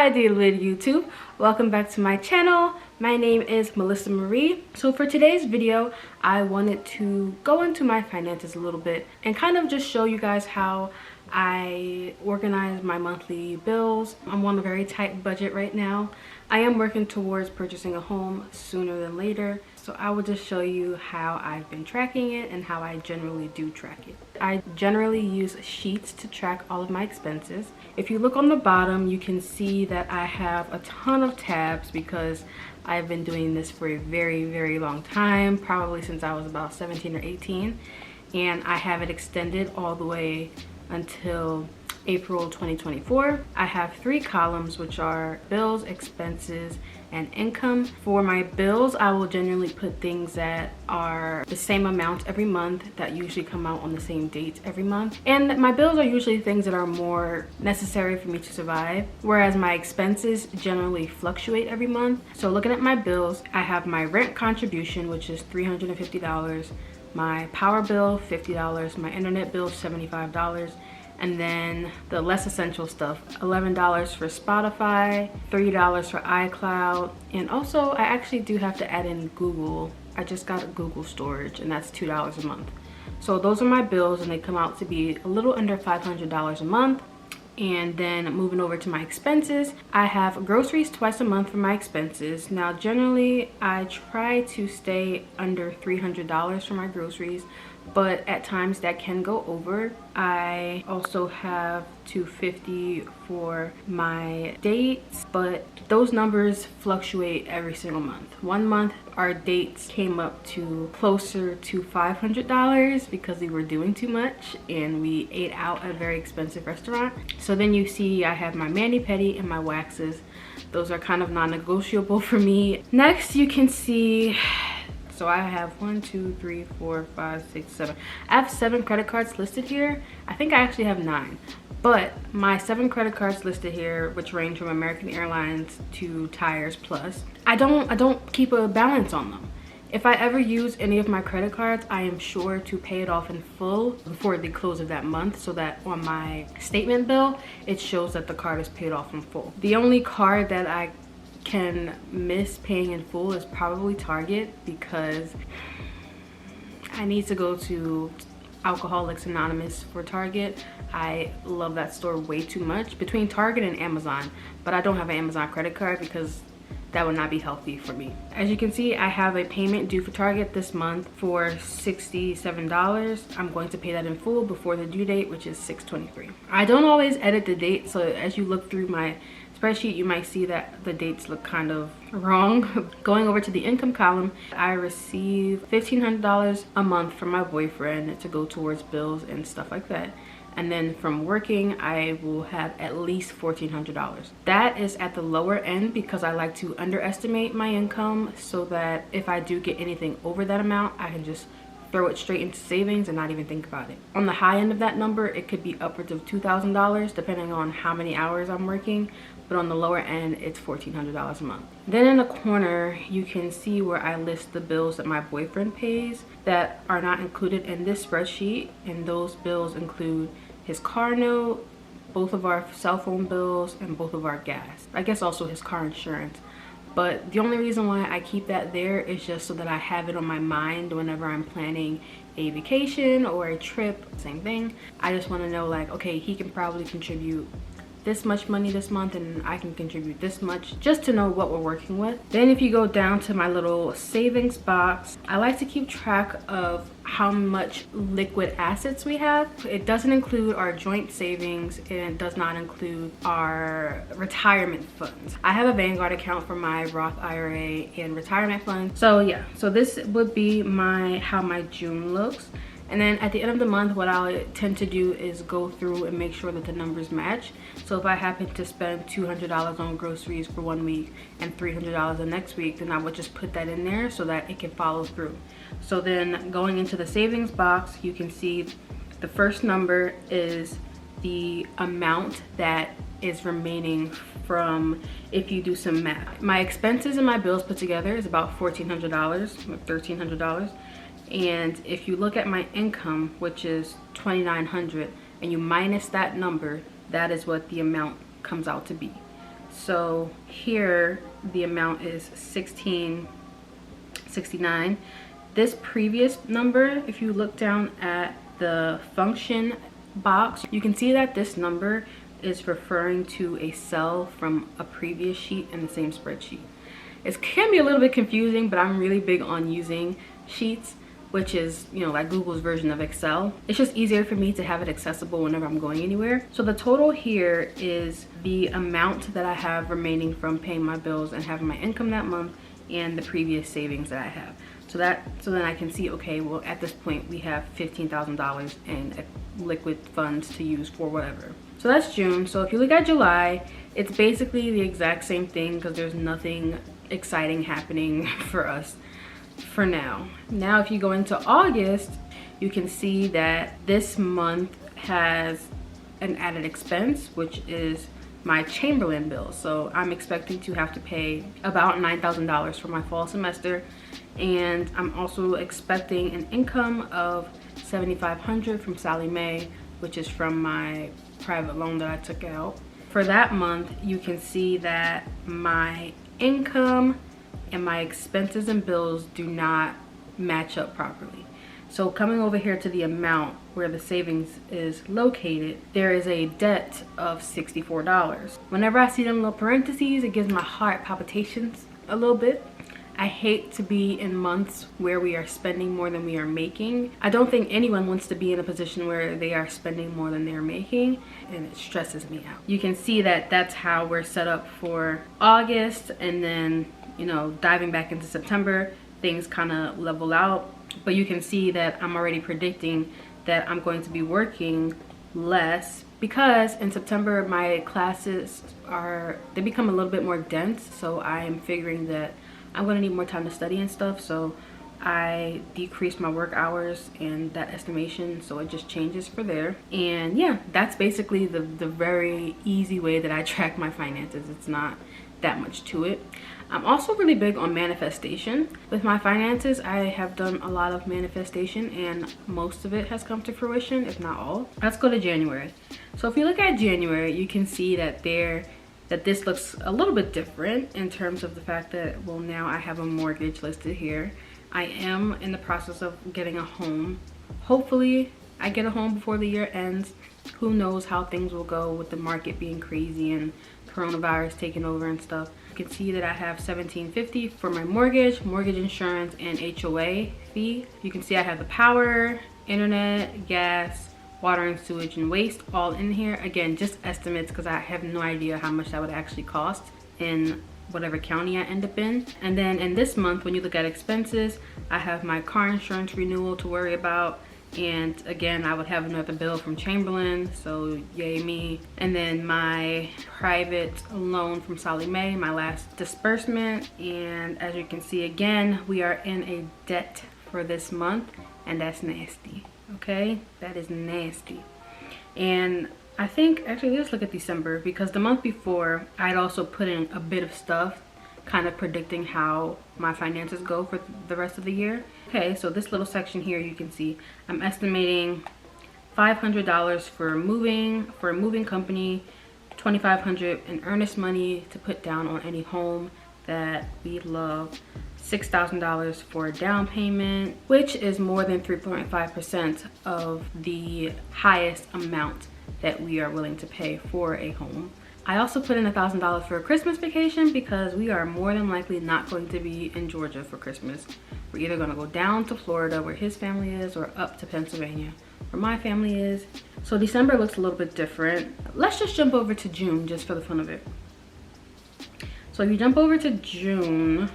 Hi dear little YouTube, welcome back to my channel. My name is Melissa Marie. So for today's video, I wanted to go into my finances a little bit and kind of just show you guys how I organize my monthly bills. I'm on a very tight budget right now. I am working towards purchasing a home sooner than later. So I will just show you how I've been tracking it and how I generally do track it. I generally use sheets to track all of my expenses. If you look on the bottom, you can see that I have a ton of tabs because I've been doing this for a very long time, probably since I was about 17 or 18. And I have it extended all the way until April 2024. I have 3 columns, which are bills, expenses, and income. For my bills, I will generally put things that are the same amount every month, that usually come out on the same date every month. And my bills are usually things that are more necessary for me to survive, whereas my expenses generally fluctuate every month. So looking at my bills, I have my rent contribution, which is $350, my power bill $50, my internet bill $75, and then the less essential stuff, $11 for Spotify, $3 for iCloud, and also I actually do have to add in Google. I just got a Google storage, and that's $2 a month. So those are my bills, and they come out to be a little under $500 a month. And then moving over to my expenses, I have groceries twice a month for my expenses. Now generally I try to stay under $300 for my groceries, but at times that can go over. I also have $250 for my dates, but those numbers fluctuate every single month. One month our dates came up to closer to $500 because we were doing too much and we ate out at a very expensive restaurant. So then you see I have my mani-pedi and my waxes. Those are kind of non-negotiable for me. Next you can see, so I have 1, 2, 3, 4, 5, 6, 7. I have 7 credit cards listed here. I think I actually have 9. But my 7 credit cards listed here, which range from American Airlines to Tires Plus, I don't keep a balance on them. If I ever use any of my credit cards, I am sure to pay it off in full before the close of that month, so that on my statement bill, it shows that the card is paid off in full. The only card that I can miss paying in full is probably Target, because I need to go to Alcoholics Anonymous for Target. I love that store way too much, between Target and Amazon, but I don't have an Amazon credit card because that would not be healthy for me. As you can see, I have a payment due for Target this month for $67. I'm going to pay that in full before the due date, which is 6/23. I don't always edit the date, so as you look through my spreadsheet, you might see that the dates look kind of wrong. Going over to the income column, I receive $1,500 a month from my boyfriend to go towards bills and stuff like that. And then from working, I will have at least $1,400. That is at the lower end because I like to underestimate my income, so that if I do get anything over that amount, I can just throw it straight into savings and not even think about it. On the high end of that number, it could be upwards of $2,000 depending on how many hours I'm working, but on the lower end, it's $1,400 a month. Then in the corner, you can see where I list the bills that my boyfriend pays that are not included in this spreadsheet, and those bills include his car note, both of our cell phone bills, and both of our gas. I guess also his car insurance. But the only reason why I keep that there is just so that I have it on my mind whenever I'm planning a vacation or a trip. Same thing. I just want to know, like, okay, he can probably contribute this much money this month and I can contribute this much, just to know what we're working with. Then if you go down to my little savings box, I like to keep track of how much liquid assets we have. It doesn't include our joint savings, and it does not include our retirement funds. I have a Vanguard account for my Roth IRA and retirement funds. So yeah, so this would be how my June looks. And then at the end of the month, what I tend to do is go through and make sure that the numbers match. So if I happen to spend $200 on groceries for one week and $300 the next week, then I would just put that in there so that it can follow through. So then going into the savings box, you can see the first number is the amount that is remaining from, if you do some math. My expenses and my bills put together is about $1,400 or $1,300. And if you look at my income, which is $2,900, and you minus that number, that is what the amount comes out to be. So here the amount is $16.69. This previous number, if you look down at the function box, you can see that this number is referring to a cell from a previous sheet in the same spreadsheet. It can be a little bit confusing, but I'm really big on using sheets, which is, you know, like Google's version of Excel. It's just easier for me to have it accessible whenever I'm going anywhere. So the total here is the amount that I have remaining from paying my bills and having my income that month and the previous savings that I have. So then I can see, okay, well, at this point we have $15,000 in liquid funds to use for whatever. So that's June. So if you look at July, it's basically the exact same thing because there's nothing exciting happening for us for now. Now if you go into August, you can see that this month has an added expense, which is my Chamberlain bill. So I'm expecting to have to pay about $9,000 for my fall semester, and I'm also expecting an income of $7,500 from Sallie Mae, which is from my private loan that I took out. For that month, you can see that my income and my expenses and bills do not match up properly. So coming over here to the amount where the savings is located, there is a debt of $64. Whenever I see them little parentheses, it gives my heart palpitations a little bit. I hate to be in months where we are spending more than we are making. I don't think anyone wants to be in a position where they are spending more than they're making, and it stresses me out. You can see that that's how we're set up for August, and then, you know, diving back into September, things kind of level out. But you can see that I'm already predicting that I'm going to be working less because in September my classes they become a little bit more dense. So I am figuring that I'm going to need more time to study and stuff. So I decreased my work hours and that estimation, so it just changes for there. And yeah, that's basically the very easy way that I track my finances. It's not that much to it. I'm also really big on manifestation. With my finances, I have done a lot of manifestation and most of it has come to fruition, if not all. Let's go to January. So if you look at January, you can see that this looks a little bit different in terms of the fact that, well, now I have a mortgage listed here. I am in the process of getting a home. Hopefully I get a home before the year ends. Who knows how things will go with the market being crazy and coronavirus taking over and stuff. You can see that I have $1,750 for my mortgage insurance, and HOA fee. You can see I have the power, internet, gas, water and sewage and waste all in here. Again, just estimates because I have no idea how much that would actually cost in whatever county I end up in. And then in this month, when you look at expenses, I have my car insurance renewal to worry about. And again, I would have another bill from Chamberlain, so yay me. And then my private loan from Sallie Mae, my last disbursement. And as you can see, again, we are in a debt for this month, and that's nasty. Okay, that is nasty. And I think, actually, let's look at December, because the month before I'd also put in a bit of stuff kind of predicting how my finances go for the rest of the year. Okay, so this little section here, you can see I'm estimating $500 for a moving company, $2,500 in earnest money to put down on any home that we love, $6,000 for a down payment, which is more than 3.5% of the highest amount that we are willing to pay for a home. I also put in $1,000 for a Christmas vacation because we are more than likely not going to be in Georgia for Christmas. We're either going to go down to Florida where his family is, or up to Pennsylvania where my family is. So December looks a little bit different. Let's just jump over to June just for the fun of it. So if you jump over to June,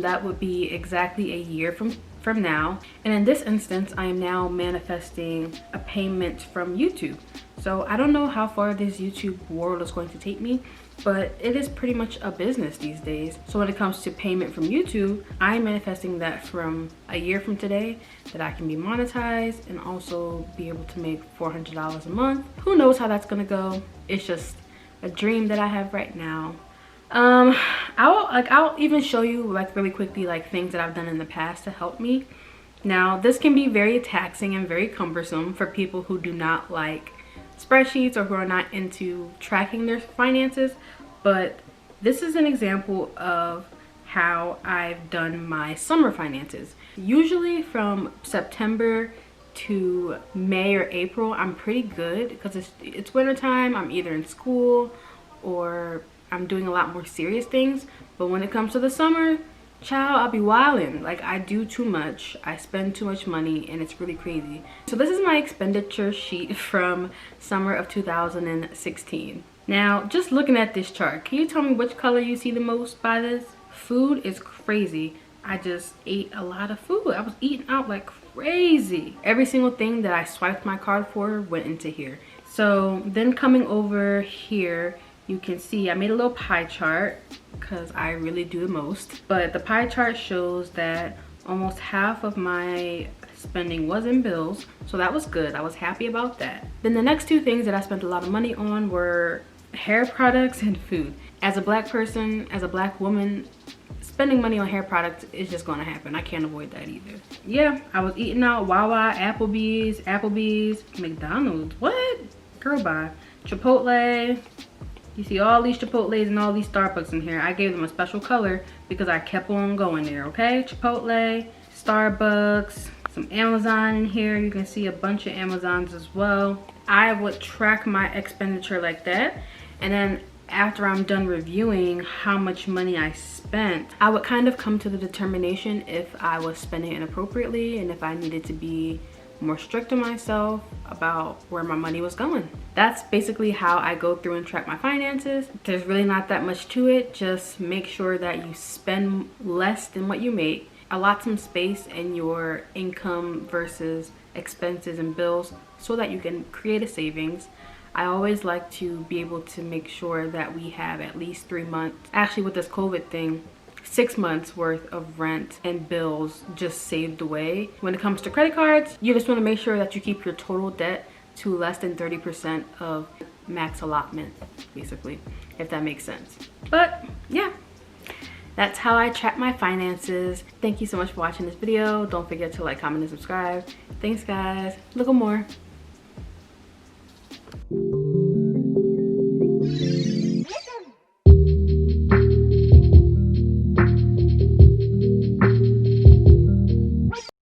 that would be exactly a year from now. And in this instance, I am now manifesting a payment from YouTube. So I don't know how far this YouTube world is going to take me, but it is pretty much a business these days. So when it comes to payment from YouTube, I'm manifesting that from a year from today, that I can be monetized and also be able to make $400 a month. Who knows how that's gonna go? It's just a dream that I have right now. I'll even show you like really quickly like things that I've done in the past to help me. Now this can be very taxing and very cumbersome for people who do not like spreadsheets or who are not into tracking their finances, but this is an example of how I've done my summer finances. Usually from September to May or April, I'm pretty good because it's winter time. I'm either in school or I'm doing a lot more serious things. But when it comes to the summer, child, I'll be wilding. Like, I do too much, I spend too much money, and it's really crazy. So this is my expenditure sheet from summer of 2016. Now, just looking at this chart, can you tell me which color you see the most by this? Food is crazy. I just ate a lot of food. I was eating out like crazy. Every single thing that I swiped my card for went into here. So then coming over here, you can see I made a little pie chart because I really do the most. But the pie chart shows that almost half of my spending was in bills. So that was good. I was happy about that. Then the next two things that I spent a lot of money on were hair products and food. As a black person, as a black woman, spending money on hair products is just gonna happen. I can't avoid that either. Yeah, I was eating out Wawa, Applebee's, McDonald's. What? Girl, bye. Chipotle. You see all these Chipotles and all these Starbucks in here. I gave them a special color because I kept on going there, okay? Chipotle, Starbucks, some Amazon in here. You can see a bunch of Amazons as well. I would track my expenditure like that. And then after I'm done reviewing how much money I spent, I would kind of come to the determination if I was spending inappropriately and if I needed to be more strict on myself about where my money was going. That's basically how I go through and track my finances. There's really not that much to it. Just make sure that you spend less than what you make. Allot some space in your income versus expenses and bills so that you can create a savings. I always like to be able to make sure that we have at least 3 months. Actually, with this COVID thing, 6 months worth of rent and bills just saved away. When it comes to credit cards, you just want to make sure that you keep your total debt to less than 30% of max allotment, basically, if that makes sense. But yeah, that's how I track my finances. Thank you so much for watching this video. Don't forget to like, comment, and subscribe. Thanks, guys. Look more.